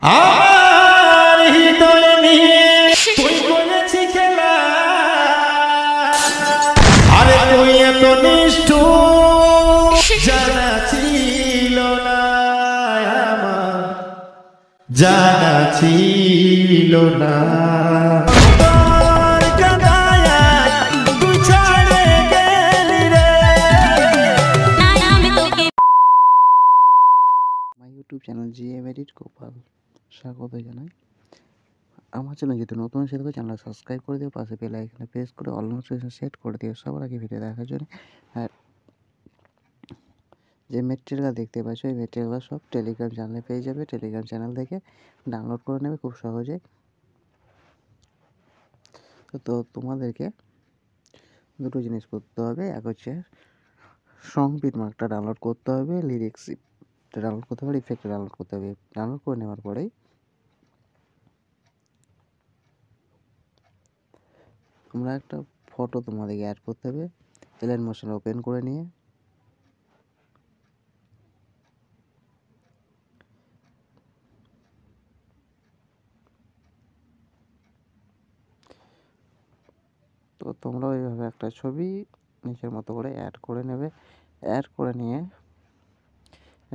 আমার হৃদয় নিয়ে তুই করেছি খেলা, আরে তুই এত নিষ্ঠুর জানা ছিল না, আমার জানা ছিল না। YouTube channel GM edit Gopal স্বাগত জানাই। আমার চ্যানেল যদি নতুন এসে থাকে চ্যানেল সাবস্ক্রাইব করে দিও, পাশে বেল আইকনে প্রেস করে অল নোটিফিকেশন সেট করে দিও সবার আগে ভিডিও দেখার জন্য। আর যে মেটেরিয়াল দেখতে পাচ্ছ এই মেটেরিয়াল সব টেলিগ্রাম চ্যানেলে পেয়ে যাবে। টেলিগ্রাম চ্যানেল থেকে ডাউনলোড করে নেবে খুব সহজে। তো তোমাদেরকে দুটো জিনিস করতে হবে, এক হচ্ছে সং বিট মার্কটা ডাউনলোড করতে হবে, লিরিক্স ডাউনলোড করতে হবে, ইফেক্ট ডাউনলোড করতে হবে। ডাউনলোড করে নেওয়ার পরেই তোমরা একটা ফটো তোমাদেরকে অ্যাড করতে হবে। এলাইন মোশন ওপেন করে নিয়ে তো তোমরা ওইভাবে একটা ছবি নিচের মতো করে অ্যাড করে নেবে। অ্যাড করে নিয়ে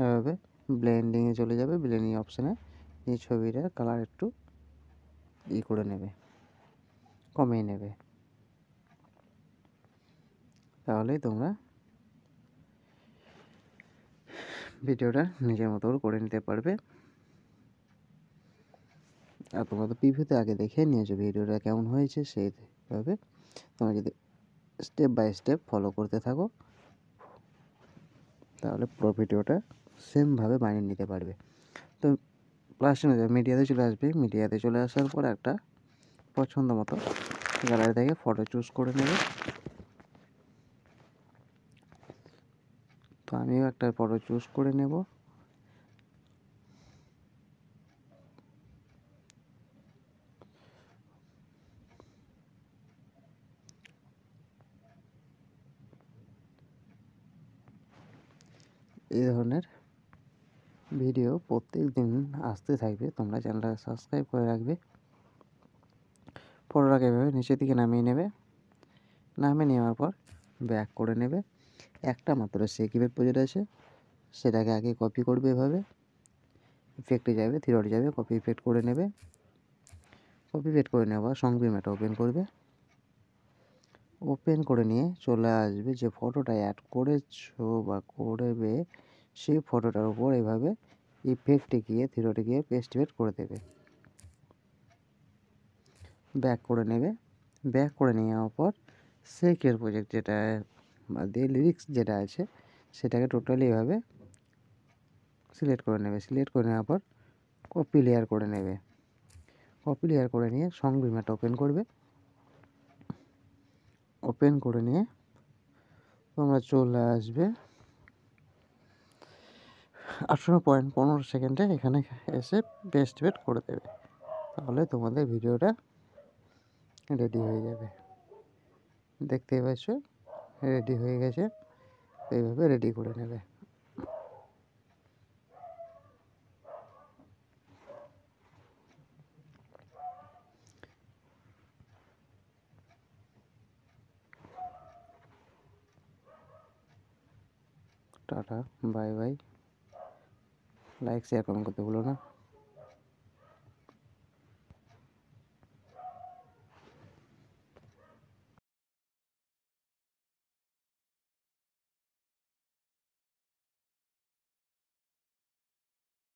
এভাবে ব্লেন্ডিংয়ে চলে যাবে। ব্লেন্ডিং অপশানে এই ছবিটার কালার একটু করে নেবে, কমিয়ে নেবে। তাহলেই তোমরা ভিডিওটা নিজের মতো করে নিতে পারবে। আর তোমরা তো প্রিভিউতে আগে দেখে নিয়েছো ভিডিওটা কেমন হয়েছে, সেইভাবে তোমরা যদি স্টেপ বাই স্টেপ ফলো করতে থাকো তাহলে পুরো ভিডিওটা সেমভাবে বানিয়ে নিতে পারবে। তো লাস্টে মিডিয়াতে চলে আসবে। মিডিয়াতে চলে আসার পর একটা পছন্দ মতো গ্যালারি থেকে ফটো চুজ করে নেবে। তো আমিও একটা ফটো চুজ করে নেব। এই ধরনের ভিডিও প্রত্যেক দিন আসতে থাকবে। তোমরা চ্যানেলটাকে সাবস্ক্রাইব করে রাখবে। ফটোটাকে এভাবে নিচের দিকে নামিয়ে নেবে। নামিয়ে নেওয়ার পর ব্যাক করে নেবে। একটা মাত্র কিপ্যাড প্রজেক্ট আছে, সেটাকে আগে কপি করবে। এভাবে ইফেক্টে যাবে, থ্রিডটে যাবে, কপি ইফেক্ট করে নেবে। কপি পেস্ট করে নেওয়ার সংবিমাটা ওপেন করবে। ওপেন করে নিয়ে চলে আসবে যে ফটোটা অ্যাড করেছো বা করবে সেই ফটোটার উপর এভাবে ইফেক্টে গিয়ে থ্রিডটে গিয়ে পেস্ট করে দেবে। ব্যাক করে নেবে। ব্যাক করে নেওয়ার পর সেকের প্রজেক্ট যেটা দিয়ে লিরিক্স যেটা আছে সেটাকে টোটালি এভাবে সিলেক্ট করে নেবে। সিলেক্ট করে নেওয়ার পর কপি লেয়ার করে নেবে। কপি লেয়ার করে নিয়ে সংবিমাটা ওপেন করবে। ওপেন করে নিয়ে তোমরা চলে আসবে 18.15 সেকেন্ডে এখানে এসে পেস্ট করে দেবে। তাহলে তোমাদের ভিডিওটা রেডি হয়ে যাবে। দেখতেই পাচ্ছ রেডি হয়ে গেছে। এইভাবে রেডি করে নেবে। Tata, bye bye. Like share comment করতে ভুলো না।